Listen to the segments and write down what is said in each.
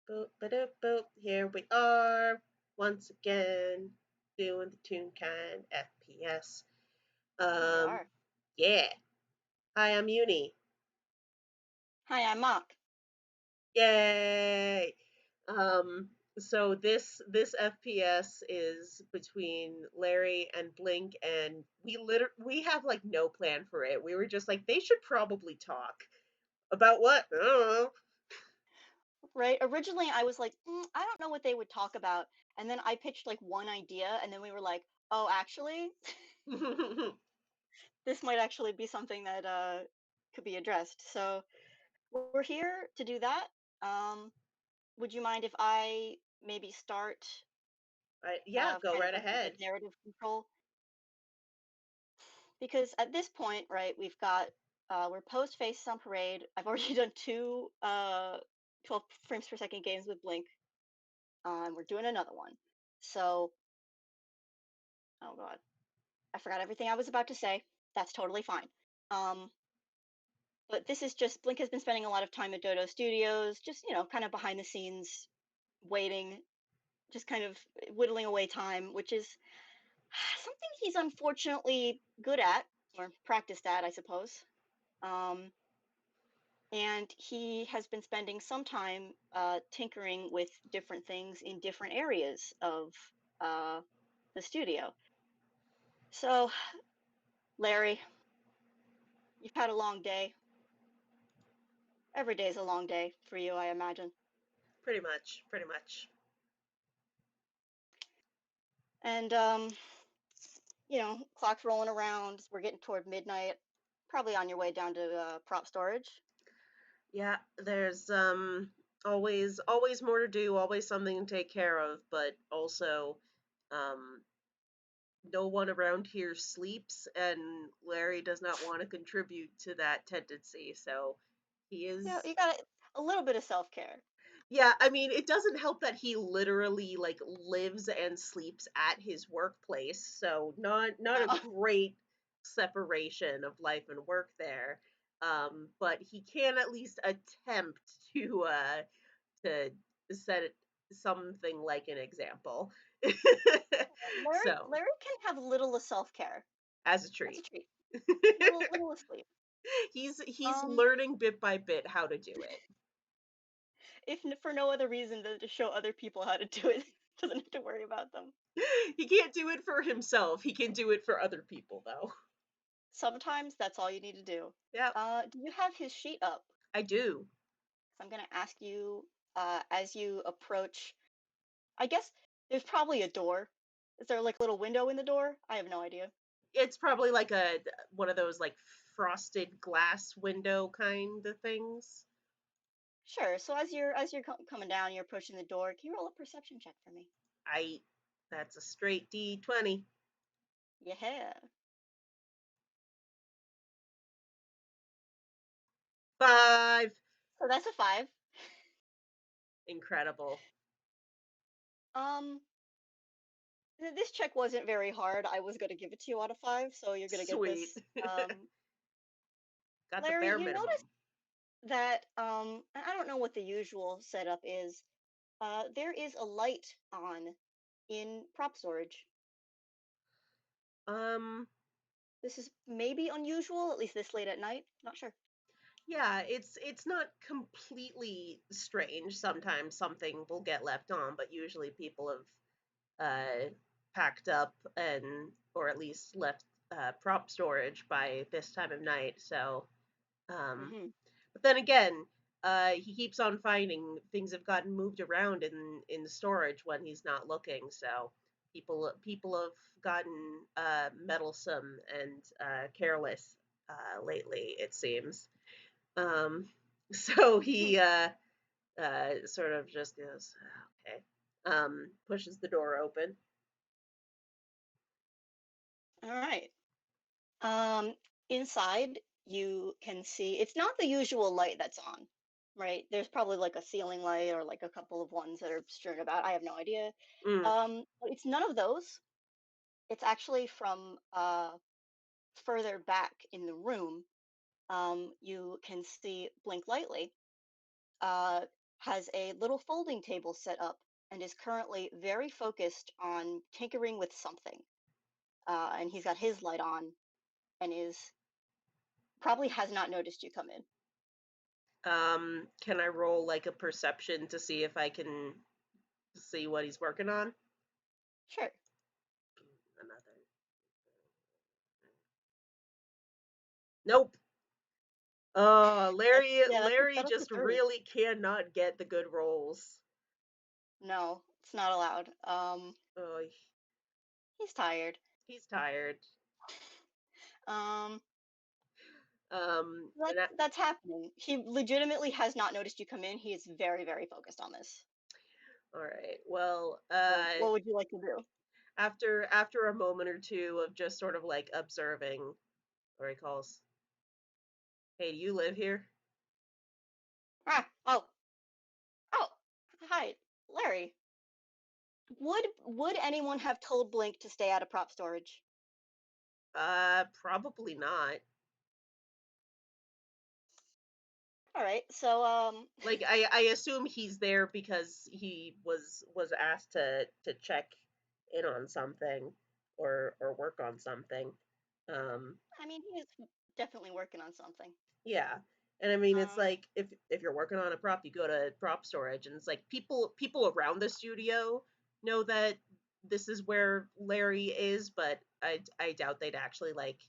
Boop, ba-doop, boop. Here we are once again doing the Toonkind FPS. We Um, are. yeah. Hi, I'm Uni. Hi, I'm Mock. Yay! So this FPS is between Larry and Blink, and we have like no plan for it. We were just like they should probably talk about what? I don't Right? Originally, I was like, I don't know what they would talk about. And then I pitched like one idea, and then we were like, oh, actually, know. this might actually be something that could be addressed. So we're here to do that. Um, would you mind if I maybe start Yeah, go kind of right like with ahead. narrative control? Because at this point, right, we're post Faces on Parade. I've already done two 12 frames per second games with Blink. We're doing another one. So, oh god, I forgot everything I was about to say. That's totally fine. Um, but this is just Blink has been spending a lot of time at Dodo Studios, just kind of behind the scenes, waiting, just kind of whittling away time, which is something he's unfortunately good at or practiced at, I suppose. Um, and he has been spending some time tinkering with different things in different areas of uh, the studio. So, Larry, you've had a long day. Every day's a long day for you, I imagine. Pretty much, pretty much. And clock's rolling around. We're getting toward midnight. Probably on your way down to prop storage. Yeah, there's always more to do, always something to take care of, but also um no one around here sleeps and Larry does not want to contribute to that tendency. So he Yeah, is you got a little bit of self care. yeah, I mean, it doesn't help that he literally like lives and sleeps at his workplace. So not a Oh, great separation of life and work there. But he can at least attempt to set something like an example. Larry, So, Larry can have little of self care. as a That's a treat. treat. Little asleep. He's Um, learning bit by bit how to do it. if for no other reason than to show other people how to do it, doesn't have to worry about them. He can't do it for himself. He can do it for other people though. Sometimes that's all you need to do. Yep, Do you have his sheet up? I do. 'Cause I'm going to ask you as you approach. I guess there's probably a door. Is there like a little window in the door? I have no idea. It's probably like a one of those like frosted glass window kind of things. Sure. So as you're coming down, you're approaching the door. Can you roll a perception check for me? I That's a straight D20. Yeah. 5. So that's a 5. Incredible. Um, this check wasn't very hard. I was going to give it to you out of 5, so you're going to get Sweet. this. Got the Larry, bare you notice minimum. that I don't know what the usual setup is. There is a light on in prop storage. Um This is maybe unusual, at least this late at night. Not sure. yeah, it's not completely strange. Sometimes something will get left on, but usually people have packed up and or at least left prop storage by this time of night. So, um, Hmm. but then again, he keeps on finding things have gotten moved around in storage when he's not looking. So people have gotten meddlesome and careless lately. It seems. Um, so he sort of just goes, okay, pushes the door open. All right. Um, Inside, you can see it's not the usual light that's on, right? There's probably like a ceiling light or like a couple of ones that are strewn about. I have no idea. Mm. But it's none of those. It's actually from further back in the room. You can see blink lightly. Uh, has a little folding table set up and is currently very focused on tinkering with something. And he's got his light on and is probably has not noticed you come in. Can I roll like a perception to see if I can see what he's working on? Sure. Another. Nope. That's yeah, Larry that's a just three. really cannot get the good rolls. No, it's not allowed. Oh, He's tired. he's tired. Um, that's And I, that's happening. He legitimately has not noticed you come in. He is very, very focused on this. all right. Well, So, what would you like to do? after a moment or two of just sort of like observing, or he calls, "Hey, do you live here?" Ah, oh, hi, Larry. Would anyone have told Blink to stay out of prop storage? Probably not. All right, so Like I assume he's there because he was asked to check in on something or work on something. Um, I mean, he is definitely working on something. yeah. And I mean it's Um, like if you're working on a prop, you go to prop storage and it's like people around the studio know that this is where Larry is, but I doubt they'd actually like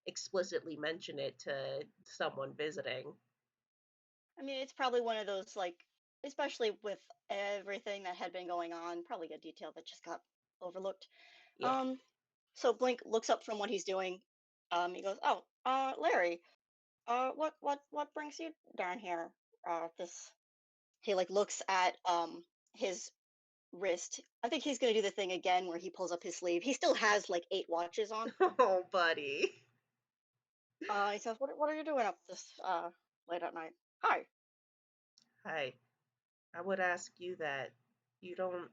explicitly mention it to someone visiting. I mean, it's probably one of those like, especially with everything that had been going on, probably a detail that just got overlooked. Yeah. Um, so Blink looks up from what he's doing. He goes, "Oh, Larry, what brings you down here? This." He like looks at his wrist. I think he's gonna do the thing again where he pulls up his sleeve. He still has like 8 watches on. Oh, buddy. He says, "What are you doing up this late at night?" Hi. Hi. I would ask you that. You don't.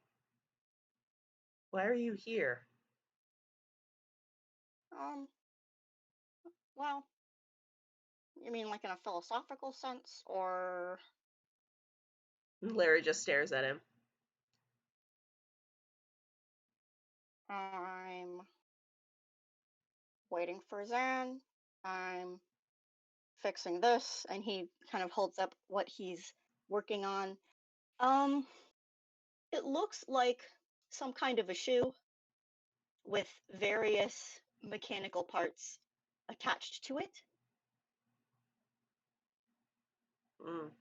Why are you here? Um, well, you mean like in a philosophical sense, or Larry just stares at him. I'm waiting for Zan. I'm fixing this, and he kind of holds up what he's working on. Um, it looks like some kind of a shoe with various mechanical parts attached to it. Mm.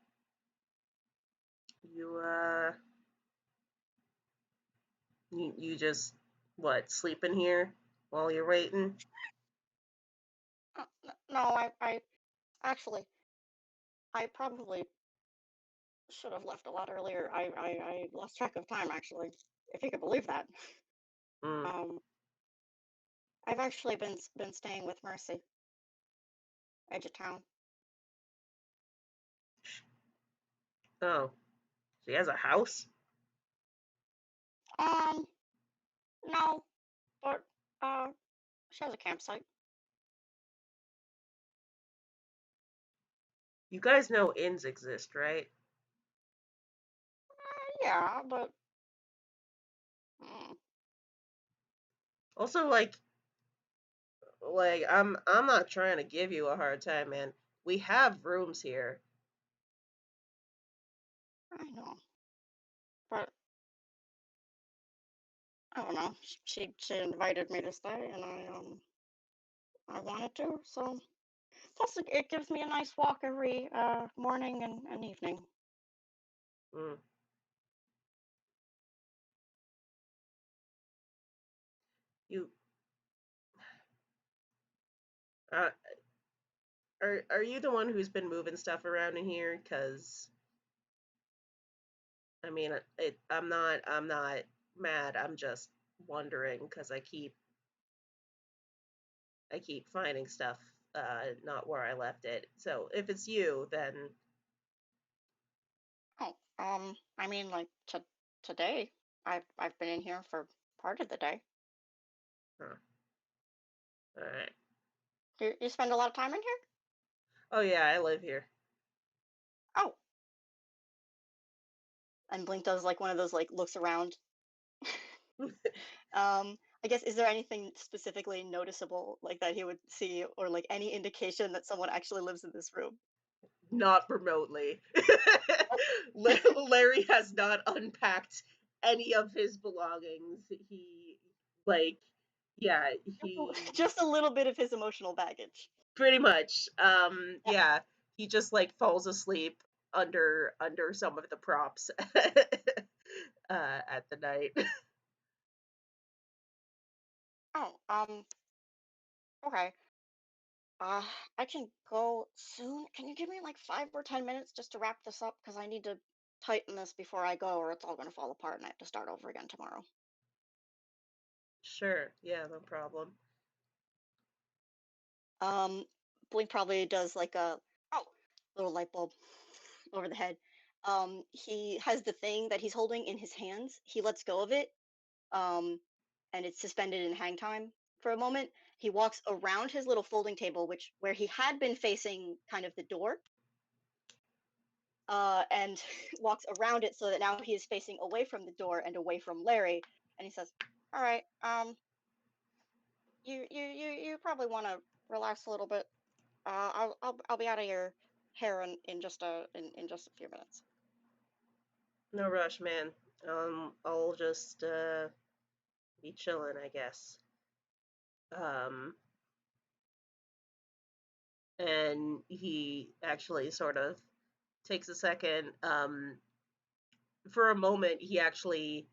You you just what sleeping here while you're waiting? No, I actually, I probably should have left a lot earlier. I lost track of time, actually, if you could believe that. Mm. Um, I've actually been staying with Mercy, edge of town. Oh, she has a house. Um, no, but she has a campsite. You guys know inns exist, right? Yeah, but mm, Also, like I'm not trying to give you a hard time, man. We have rooms here. I know, but I don't know. She invited me to stay, and I wanted to. So plus it gives me a nice walk every morning and evening. Mm. You uh, are you the one who's been moving stuff around in here? Cause I mean, I'm not mad. I'm just wondering because I keep finding stuff not where I left it. So if it's you, then Oh, I mean, like today, I've been in here for part of the day. huh, all right. You spend a lot of time in here? Oh yeah, I live here. Oh, And Blink does like one of those like looks around. I guess, is there anything specifically noticeable like that he would see, or like any indication that someone actually lives in this room? Not remotely. Oh, Larry has not unpacked any of his belongings. He, like, yeah, he just a little bit of his emotional baggage. pretty much. Yeah. Yeah, he just like falls asleep under some of the props at the night. Oh, okay. Uh, I can go soon. Can you give me like 5 or 10 minutes just to wrap this up? Because I need to tighten this before I go, or it's all gonna fall apart and I have to start over again tomorrow. Sure, yeah, no problem. Um, Blink probably does like a oh little light bulb over the head. He has the thing that he's holding in his hands. He lets go of it, um, and it's suspended in hang time for a moment. He walks around his little folding table, which where he had been facing kind of the door, and walks around it so that now he is facing away from the door and away from Larry. And he says, "All right, you probably want to relax a little bit. I'll be out of your hair in just a few minutes." No rush, man. I'll just be chilling, I guess. Um, and he actually sort of takes a second. For a moment, he actually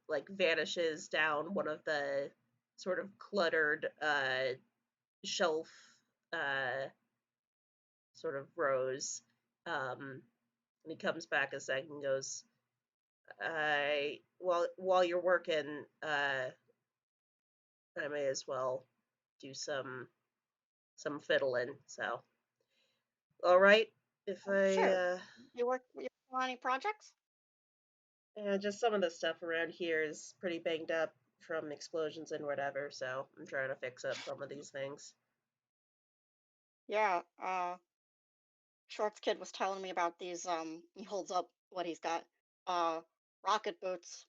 like vanishes down one of the sort of cluttered shelf uh, sort of rows. And he comes back a second and goes, I while you're working, I may as well do some fiddling. So, all right, if I Sure. You on any projects? just some of the stuff around here is pretty banged up from explosions and whatever. So I'm trying to fix up some of these things. Yeah. Shorts kid was telling me about these. He holds up what he's got. Uh, rocket boots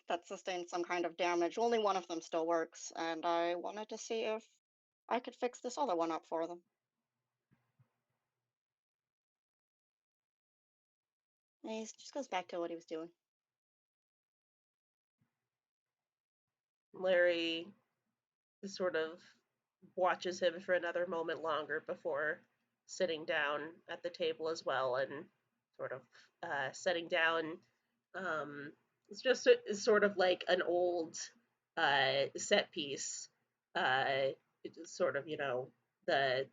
that sustained some kind of damage. Only one of them still works, and I wanted to see if I could fix this other one up for them. And he just goes back to what he was doing. Larry sort of watches him for another moment longer before sitting down at the table as well and sort of setting down. It's just sort of like an old set piece. It's sort of, the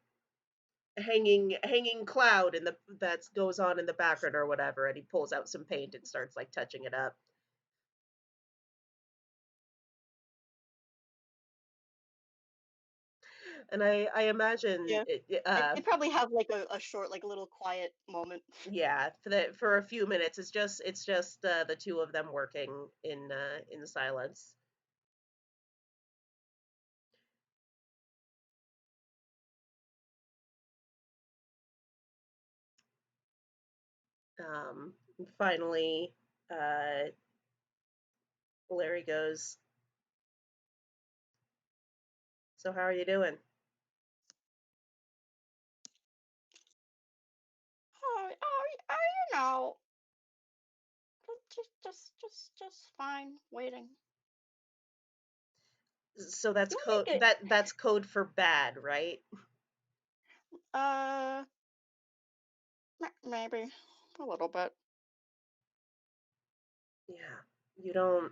hanging cloud and the that goes on in the background or whatever, and he pulls out some paint and starts like touching it up. And I imagine Yeah. They probably have like a short, like a little quiet moment. yeah, for a few minutes. It's just the two of them working in silence. Finally, uh, Larry goes, "So how are you doing?" You know, just fine, waiting. So that's You code make it. that's code for bad, right? Uh, maybe a little bit. Yeah. You don't.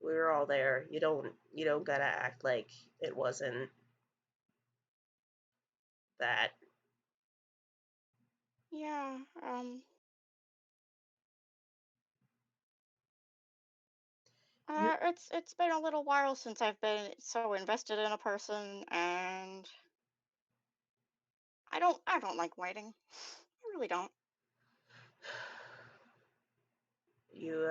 We were all there. You don't gotta act like it wasn't that. Yeah. You It's been a little while since I've been so invested in a person, and I don't like waiting. I really don't. you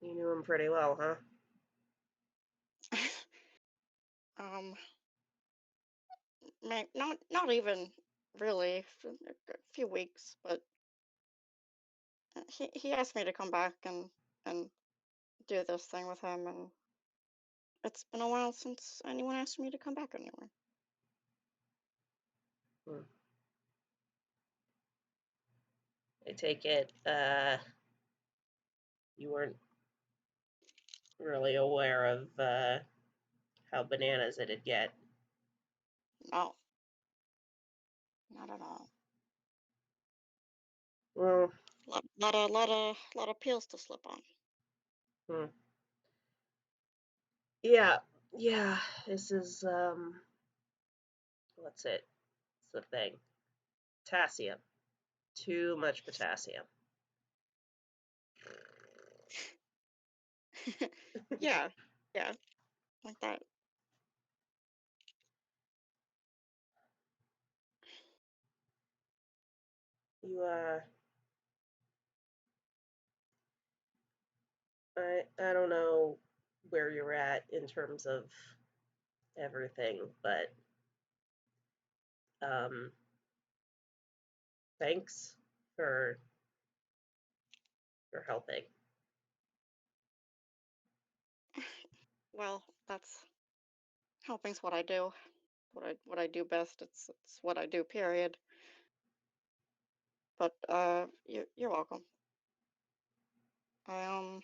you knew him pretty well, huh? um, not even really a few weeks, but he asked me to come back and do this thing with him, and it's been a while since anyone asked me to come back anywhere. Hmm. I take it you weren't really aware of how bananas it'd get. No, not at all. Well, Lot of pills to slip on. hmm. Yeah, yeah. This is what's it? It's the thing. Potassium. Too much potassium. Yeah, yeah, like that. You I don't know where you're at in terms of everything, but um thanks for helping. Well, that's helping's what I do. What I do best. It's what I do. Period. But you're welcome. I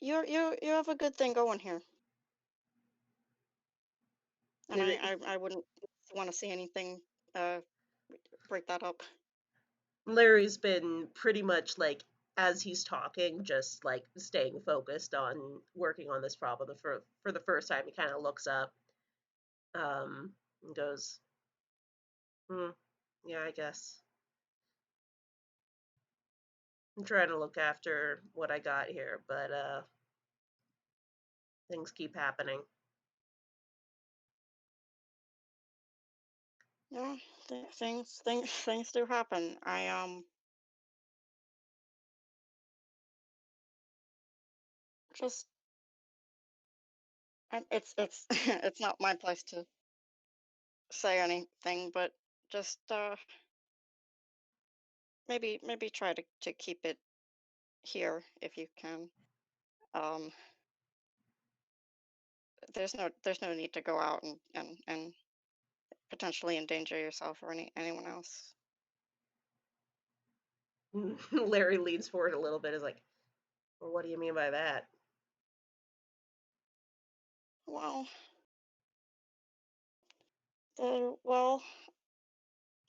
you have a good thing going here, and It, I wouldn't want to see anything uh break that up. Larry's been pretty much like as he's talking, just like staying focused on working on this problem. For the first time, he kind of looks up, and goes, hmm, "Yeah, I guess I'm trying to look after what I got here, but things keep happening." Yeah, things do happen. I just it's it's not my place to say anything, but just maybe try to keep it here if you can. Um, there's no need to go out and potentially endanger yourself or anyone else. Larry leans forward a little bit, is like, "Well, what do you mean by that?" Well, well,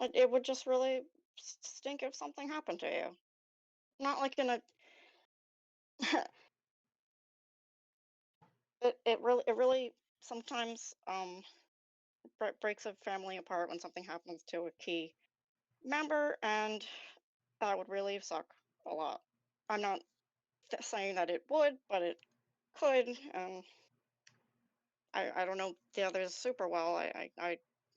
it would just really stink if something happened to you. Not like in a it really sometimes breaks a family apart when something happens to a key member, and that would really suck a lot. I'm not saying that it would, but it could, and I don't know the others super well. I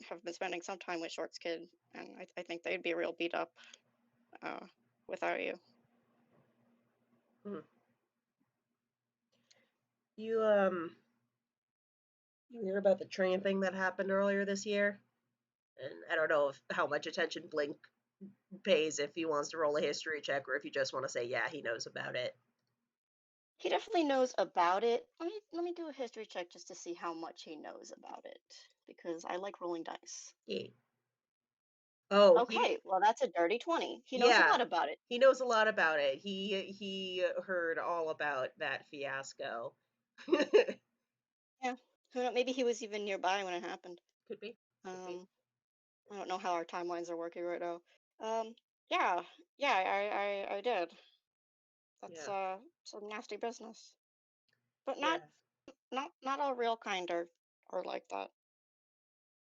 have been spending some time with Short's kid, and I think they'd be real beat up uh, without you. Hmm. You you hear about the train thing that happened earlier this year? And I don't know if how much attention Blink pays, if he wants to roll a history check or if you just want to say, yeah, he knows about it. He definitely knows about it. Let me do a history check just to see how much he knows about it because I like rolling dice. Yeah. Oh, Okay, well that's a dirty 20. He knows a yeah, lot about it. he knows a lot about it. He heard all about that fiasco. Could Yeah. Who maybe he was even nearby when it happened. be, could be. Um, I don't know how our timelines are working right now. Um, yeah, yeah, I did. That's Yeah, some nasty business. But yeah. not all real kind are like that.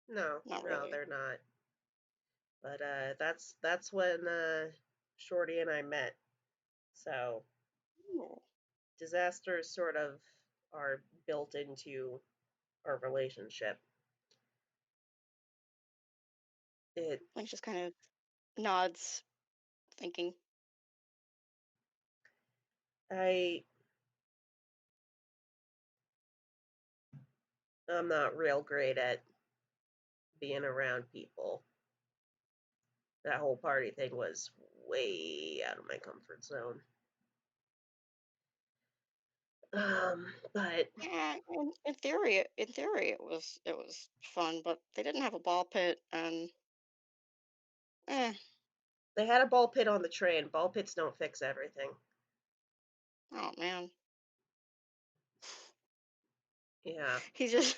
No, Not no, really. they're not. But that's when Shorty and I met. So Ooh. disasters sort of are built into our relationship. It Like just kind of nods, thinking. I I'm not real great at being around people. That whole party thing was way out of my comfort zone. But Yeah, in theory, it was fun, but they didn't have a ball pit, and eh, they had a ball pit on the train. Ball pits don't fix everything. oh man, Yeah. he's just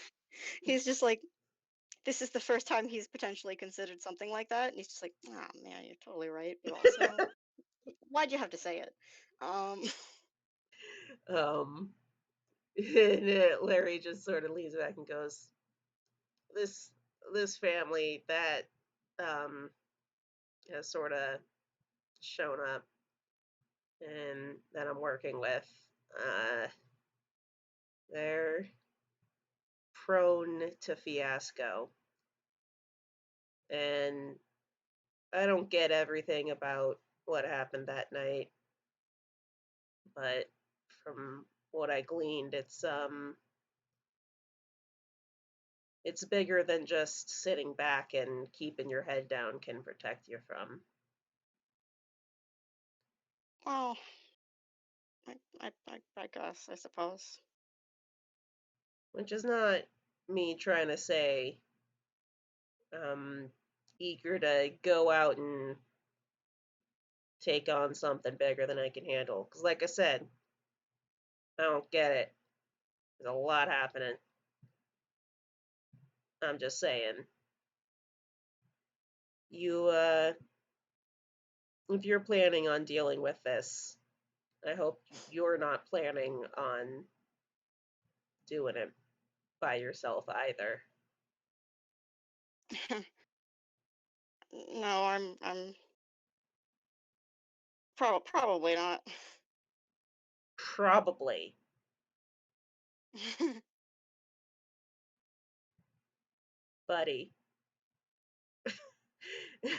he's just like this is the first time he's potentially considered something like that, and he's just like, oh man, you're totally right, but also, why'd you have to say it? Um, um, and Larry just sort of leans back and goes, "This this family that um, has sort of shown up and that I'm working with, uh, they're prone to fiasco, and I don't get everything about what happened that night, but from what I gleaned, it's bigger than just sitting back and keeping your head down can protect you from, well, I guess I suppose. which is not me trying to say I'm eager to go out and take on something bigger than I can handle. Because, like I said, I don't get it. There's a lot happening. I'm just saying, you, if you're planning on dealing with this, I hope you're not planning on doing it by yourself either. No, I'm probably not. Probably, buddy.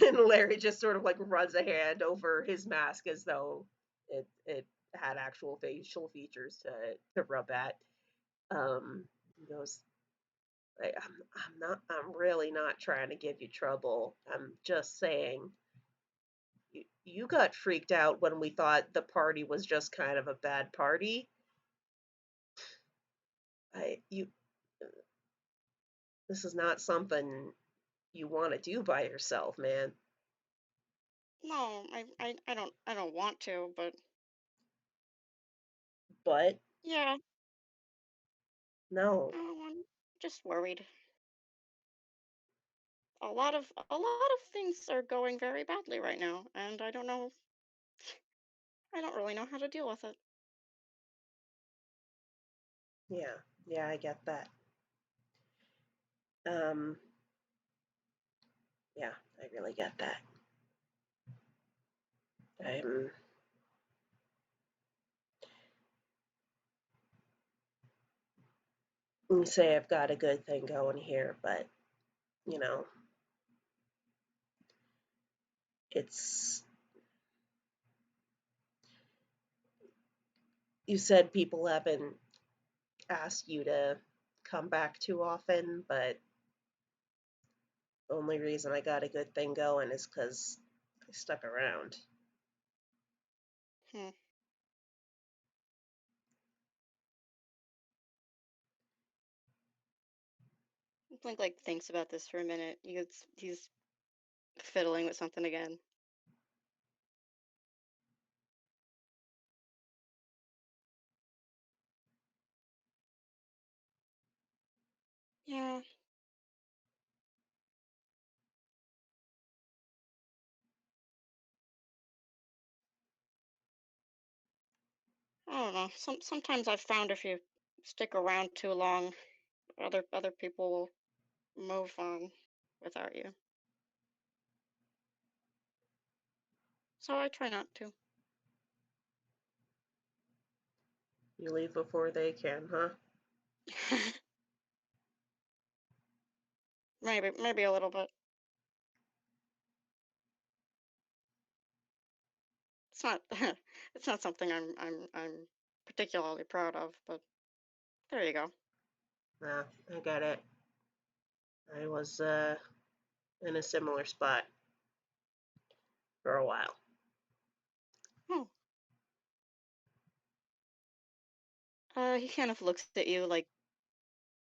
And Larry just sort of like runs a hand over his mask as though it had actual facial features to rub at. He goes, I'm really not trying to give you trouble. I'm just saying you got freaked out when we thought the party was just kind of a bad party. You This is not something you want to do by yourself, man. No, I don't want to, but But yeah, no, I'm just worried. A lot of things are going very badly right now, and I don't really know how to deal with it. yeah, yeah, I get that. Um, yeah, I really get that. I'm you say I've got a good thing going here, but you know, it's you said people haven't asked you to come back too often, but the only reason I got a good thing going is because I stuck around. Hmm. Blink like thinks about this for a minute. He's fiddling with something again. Yeah, I don't know. Sometimes I've found if you stick around too long, other people will move on without you. So I try not to. You leave before they can, huh? Maybe a little bit. It's not it's not something I'm particularly proud of, but there you go. Nah, I get it. I was in a similar spot for a while. Hmm. He kind of looks at you like,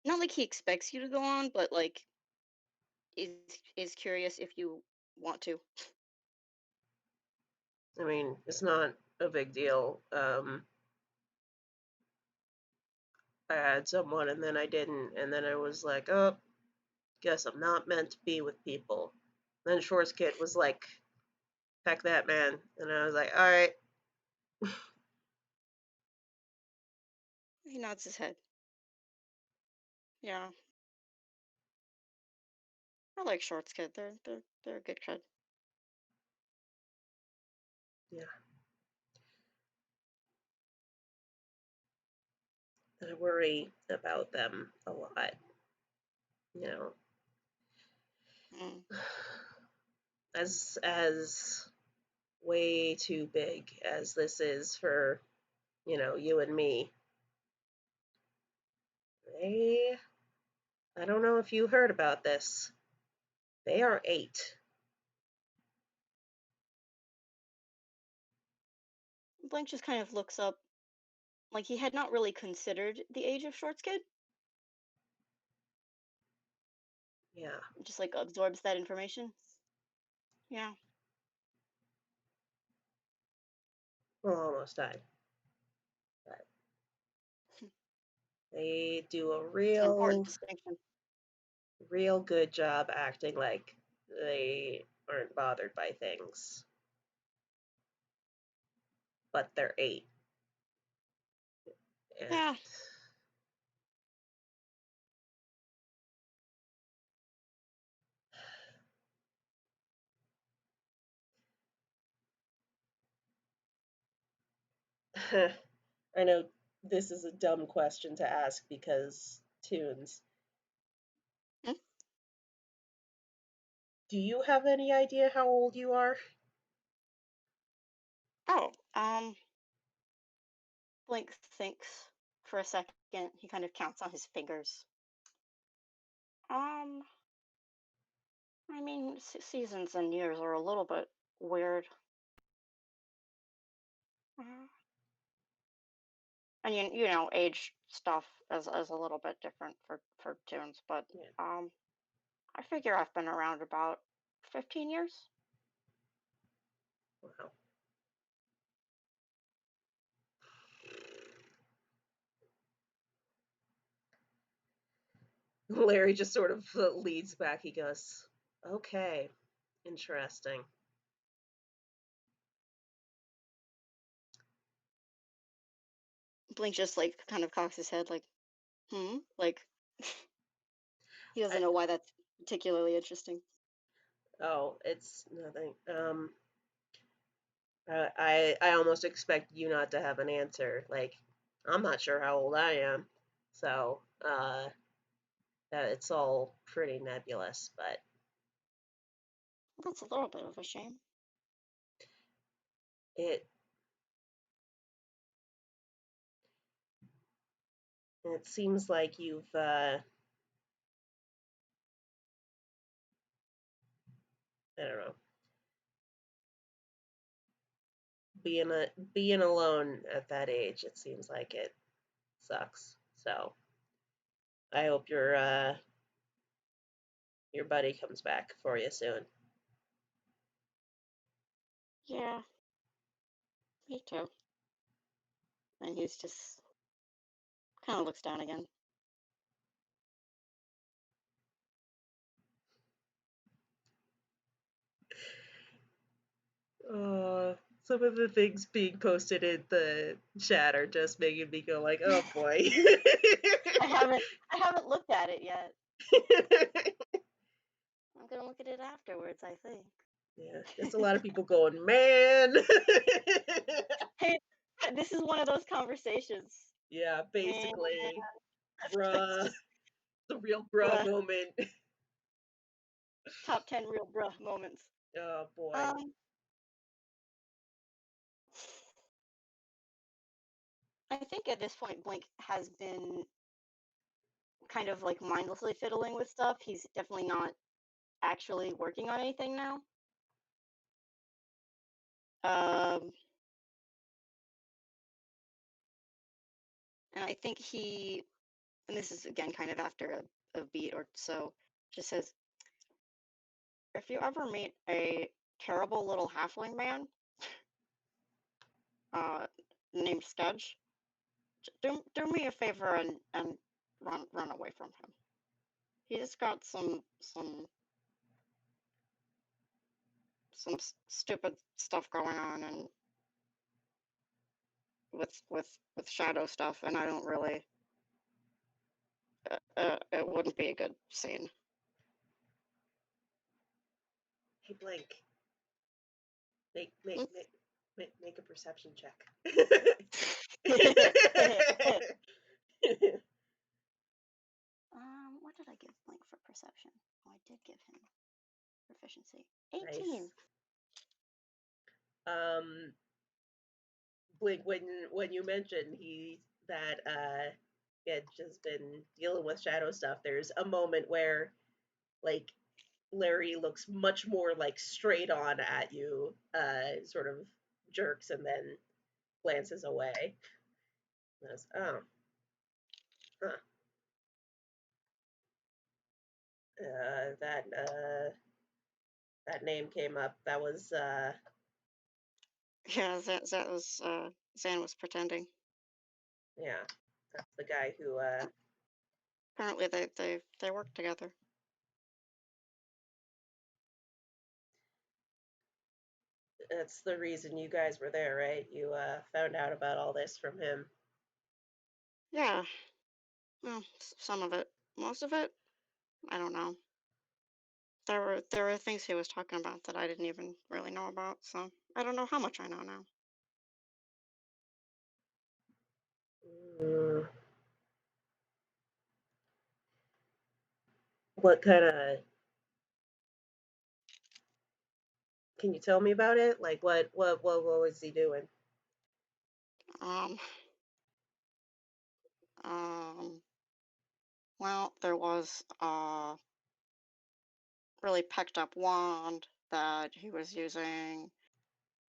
not like he expects you to go on, but like is curious if you want to. I mean, it's not a big deal. I had someone and then I didn't, and then I was like, oh, guess I'm not meant to be with people. Then Shorts Kid was like, heck that man. And I was like, all right. He nods his head. Yeah, I like Shorts Kid. They're a good kid. Yeah. I worry about them a lot, you know. Mm. As way too big as this is for, you and me. They I don't know if you heard about this. They are 8. Blank just kind of looks up, like he had not really considered the age of Shorts Kid. Yeah. Just like absorbs that information. Yeah, Well, almost died. But they do a it's an important real distinction. real good job acting like they aren't bothered by things, but they're 8. And Yeah, I know this is a dumb question to ask because Tunes, mm, do you have any idea how old you are? oh, Blink thinks for a second. He kind of counts on his fingers. Um, I mean, seasons and years are a little bit weird. Uh, and you know, age stuff is a little bit different for tunes, but Yeah. um, I figure I've been around about 15 years. Wow. Larry just sort of leads back. He goes, okay, interesting. Blink just like kind of cocks his head, like, like he doesn't I, know why that's particularly interesting. oh, it's nothing. I almost expect you not to have an answer. Like, I'm not sure how old I am, so it's all pretty nebulous. But Well, that's a little bit of a shame. it it seems like you've I don't know, being alone at that age. It seems like it sucks. So I hope your buddy comes back for you soon. Yeah, me too. And he's just kind of looks down again. Some of the things being posted in the chat are just making me go like, oh boy. I haven't I haven't looked at it yet. I'm gonna look at it afterwards, I think. Yeah, just a lot of people going, man. Hey, this is one of those conversations, Yeah, man. basically, It's bruh, just the real bruh bruh, moment. top 10 real bruh moments. Oh boy. Um, I think at this point, Blink has been kind of like mindlessly fiddling with stuff. He's definitely not actually working on anything now. Um, and I think he, and this is again kind of after a beat or so, just says, if you ever meet a terrible little halfling man uh, named Sketch, do me a favor and run away from him. He's got some stupid stuff going on and with shadow stuff, and I don't really. It wouldn't be a good scene. Hey, Blink. Make make Hmm? make make a perception check. What did I give Blink for perception? Oh, I did give him proficiency. 18. Nice. Um, Blink, when you mentioned that he had just been dealing with shadow stuff, there's a moment where like Larry looks much more like straight on at you, sort of jerks and then glances away. And goes, oh, huh. That name came up. That was Yeah, that was Zan was pretending. yeah, that's the guy who Apparently they work together. that's the reason you guys were there, right? You found out about all this from him. Yeah, well, some of it, most of it, I don't know. There were things he was talking about that I didn't even really know about, so I don't know how much I know now. Mm, what kind of can you tell me about it? Like what was he doing? Um, um, well, there was a really pecked up wand that he was using.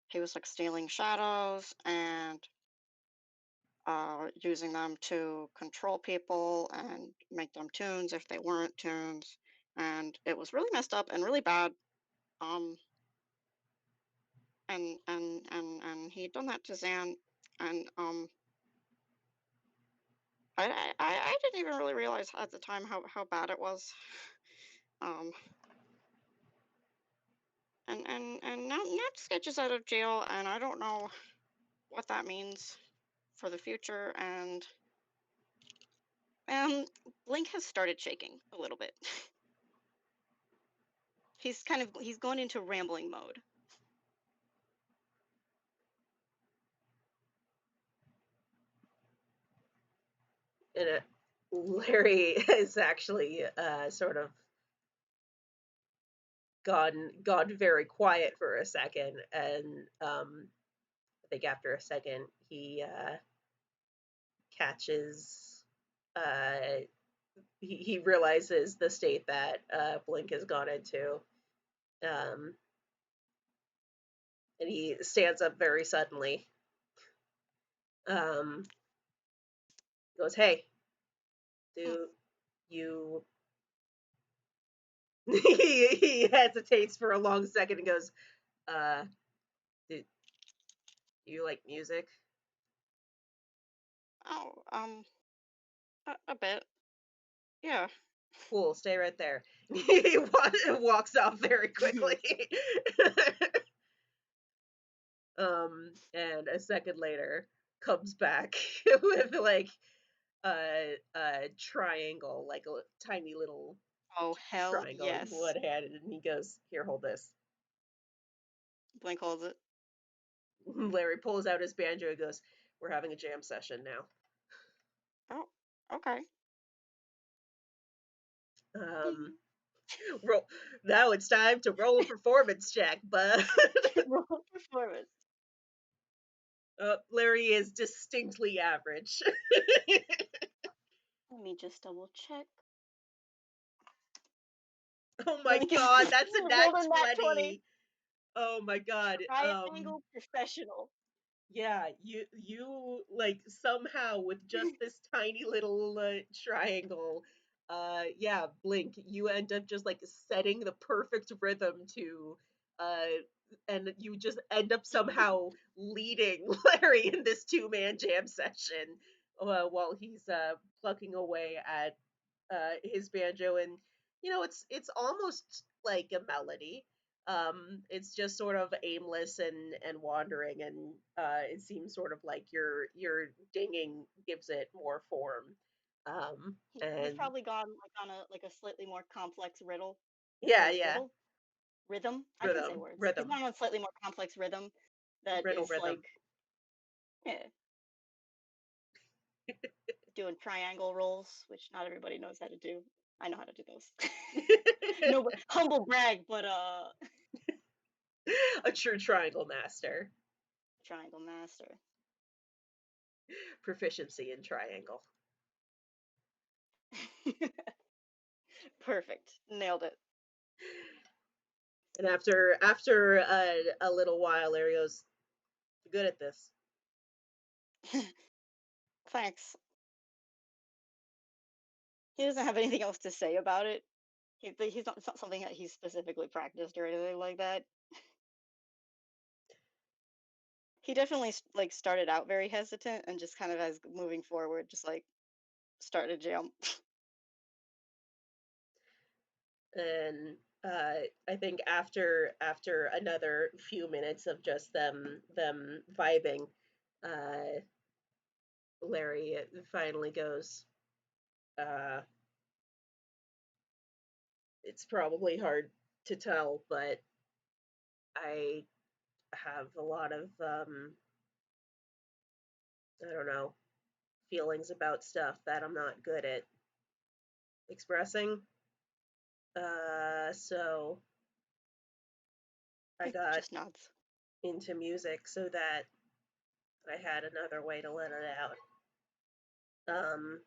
He was like stealing shadows and using them to control people and make them tunes if they weren't tunes. And it was really messed up and really bad. Um, and he'd done that to Zan, and I didn't even really realize at the time how bad it was. Um, and now Sketch is out of jail, and I don't know what that means for the future. And um, Blink has started shaking a little bit. He's going into rambling mode. And Larry is actually sort of gone very quiet for a second, and I think after a second he catches he realizes the state that Blink has gone into, um, and he stands up very suddenly. Um, goes, "Hey, Hmm. do you?" He hesitates for a long second and goes, "Uh, do you like music?" Oh, a bit. Yeah. Cool, stay right there. He walks off very quickly. And a second later comes back with like a triangle, like a tiny little Oh, hell triangle in yes. one hand, and he goes, "Here, hold this." Blink holds it. Larry pulls out his banjo and goes, "We're having a jam session now." Oh, okay. Um, Ding. roll. Now it's time to roll a performance check, but Roll performance. Larry is distinctly average. Let me just double check. Oh my Blink god, that's a nat rolled a nat 20. 20. Oh my god. Triangle professional. Yeah, you like somehow with just this tiny little triangle, yeah, Blink, you end up just like setting the perfect rhythm to, uh, and you just end up somehow leading Larry in this two-man jam session, while he's plucking away at his banjo, and it's almost like a melody. It's just sort of aimless and wandering, and it seems sort of like your dinging gives it more form. He's And probably gone like on a slightly more complex riddle yeah, or yeah, rhythm. I can say rhythm, words. He's rhythm, gone on a slightly more complex rhythm that riddle, is like rhythm. eh, doing triangle rolls, which not everybody knows how to do. I know how to do those. No, but humble brag, but A true triangle master, triangle master. proficiency in triangle. Perfect. Nailed it. And after a little while, Larry goes, "You're good at this." Thanks. He doesn't have anything else to say about it. He's not. It's not something that he's specifically practiced or anything like that. He definitely like started out very hesitant and just kind of as moving forward, just like started to jump. And I think after another few minutes of just them vibing, uh, Larry finally goes, uh, "It's probably hard to tell, but I have a lot of I don't know, feelings about stuff that I'm not good at expressing. So I got Just nods. into music so that I had another way to let it out." Um,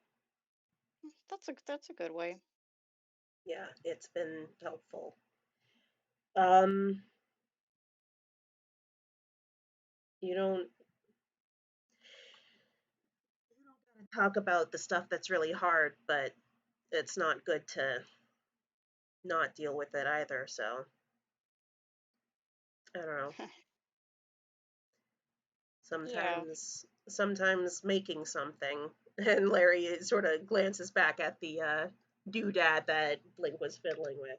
That's a good way. yeah, it's been helpful. Um, you don't talk about the stuff that's really hard, but it's not good to not deal with it either. So I don't know. Yeah. Sometimes making something, and Larry sort of glances back at the doodad that Blink was fiddling with.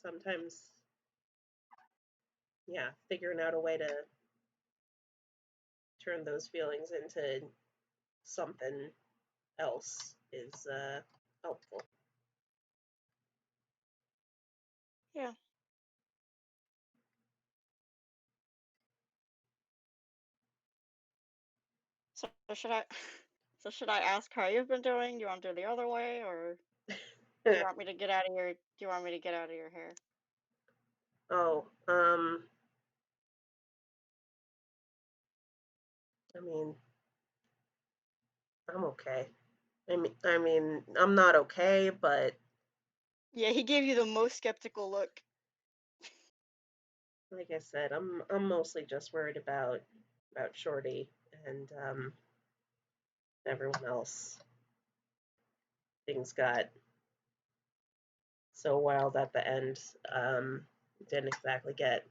Sometimes, yeah, figuring out a way to turn those feelings into something else is helpful. Yeah. So should I so should I ask how you've been doing? Do you want to do it the other way, or do you want me to get out of your do you want me to get out of your hair? Oh, I mean, I'm okay. I mean, I'm not okay, but Yeah, he gave you the most skeptical look. like I said, I'm mostly just worried about Shorty and everyone else. Things got so wild at the end. Didn't exactly get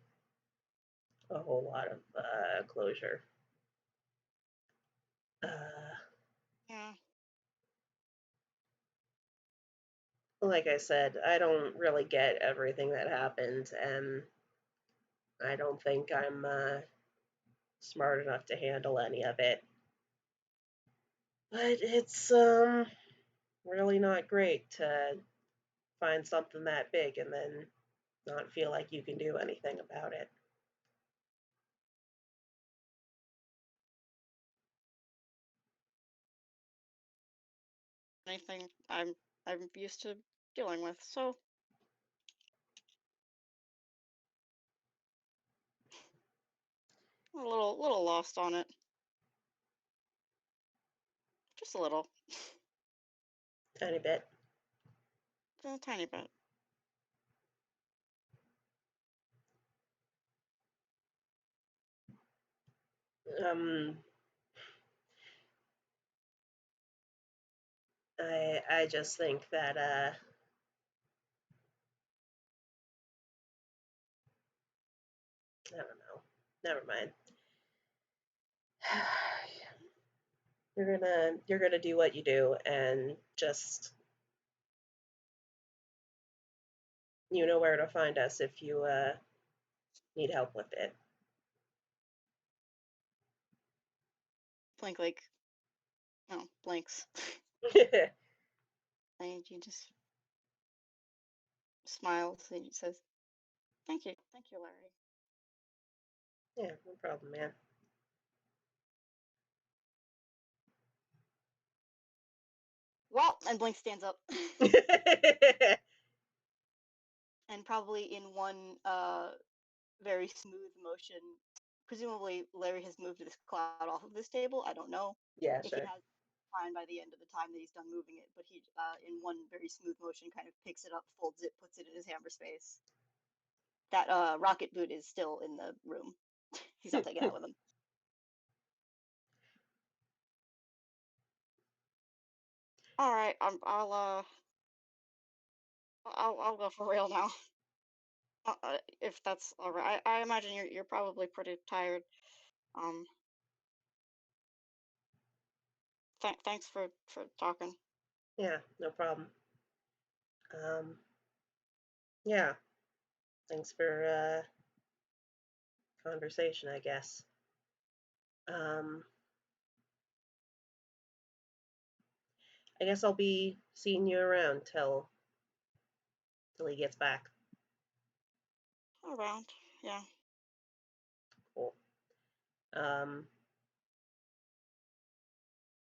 a whole lot of closure. Uh, Yeah. like I said, I don't really get everything that happened, and I don't think I'm smart enough to handle any of it. But it's really not great to find something that big and then not feel like you can do anything about it. Anything I'm used to dealing with. So a little lost on it. Just a little. Tiny bit. Just a tiny bit. Um, I just think that I don't know. Never mind. You're gonna do what you do, and just you know where to find us if you need help with it. Blink like no blinks. And he just smiles and he says, thank you, Larry. Yeah, no problem, man. Well, and Blink stands up, and probably in one very smooth motion. Presumably, Larry has moved this cloud off of this table. I don't know Yeah, if he sure. has time by the end of the time that he's done moving it, but he, in one very smooth motion, kind of picks it up, folds it, puts it in his hammer space. That rocket boot is still in the room. He's not taking that with him. All right, I'll go for real now. If that's all right. I imagine you're probably pretty tired. Um, thanks for talking. Yeah, no problem. Um, yeah, thanks for conversation, I guess. Um, I guess I'll be seeing you around till he gets back. Around, yeah. Cool. Um,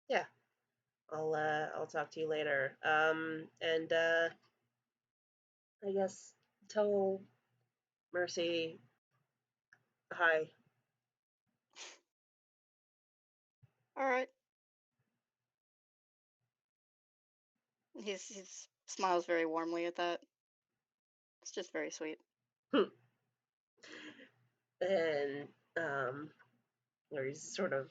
yeah, I'll talk to you later. And I guess tell Mercy hi. All right. He's smiles very warmly at that. It's just very sweet. And where he sort of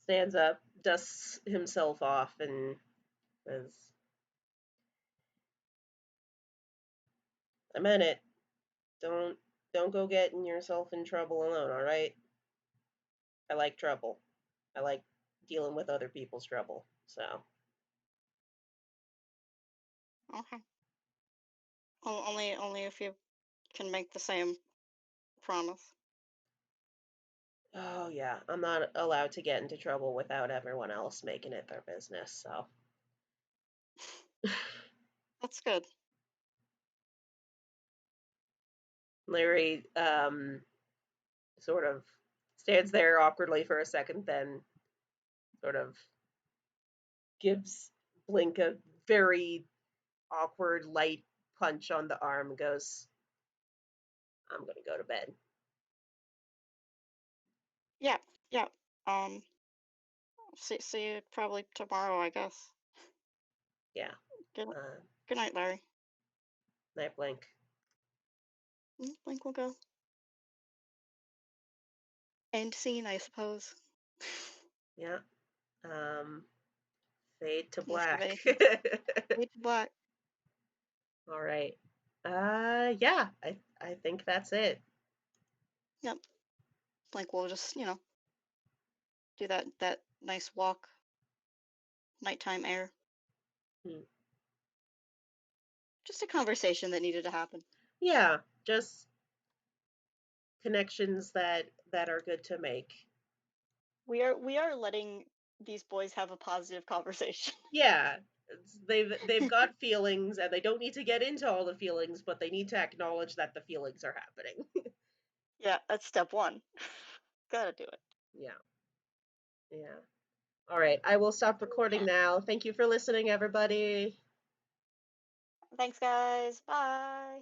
stands up, dusts himself off, and says, "I meant it. Don't don't go getting yourself in trouble alone. All right. I like trouble. I like dealing with other people's trouble. So Okay. Only if you can make the same promise. oh yeah, I'm not allowed to get into trouble without everyone else making it their business. So That's good. Larry sort of stands there awkwardly for a second, then sort of gives Blink a very awkward light punch on the arm and goes, I'm gonna go to bed. Yeah, yeah. Um, see you probably tomorrow, I guess. Yeah. Good, Uh, good night, Larry. Night Blink. Blink will go. End scene, I suppose. Yeah. Um, Fade to Unless you have black. anything. Fade to black. All right. Yeah, I think that's it. Yep. Blink will just, do that nice walk, nighttime air. Hmm. Just a conversation that needed to happen. Yeah, just connections that are good to make. We are letting these boys have a positive conversation. Yeah, they've got feelings and they don't need to get into all the feelings, but they need to acknowledge that the feelings are happening. Yeah, that's step one. Gotta do it. Yeah. Yeah. All right, I will stop recording Okay. now. Thank you for listening, everybody. Thanks, guys. Bye.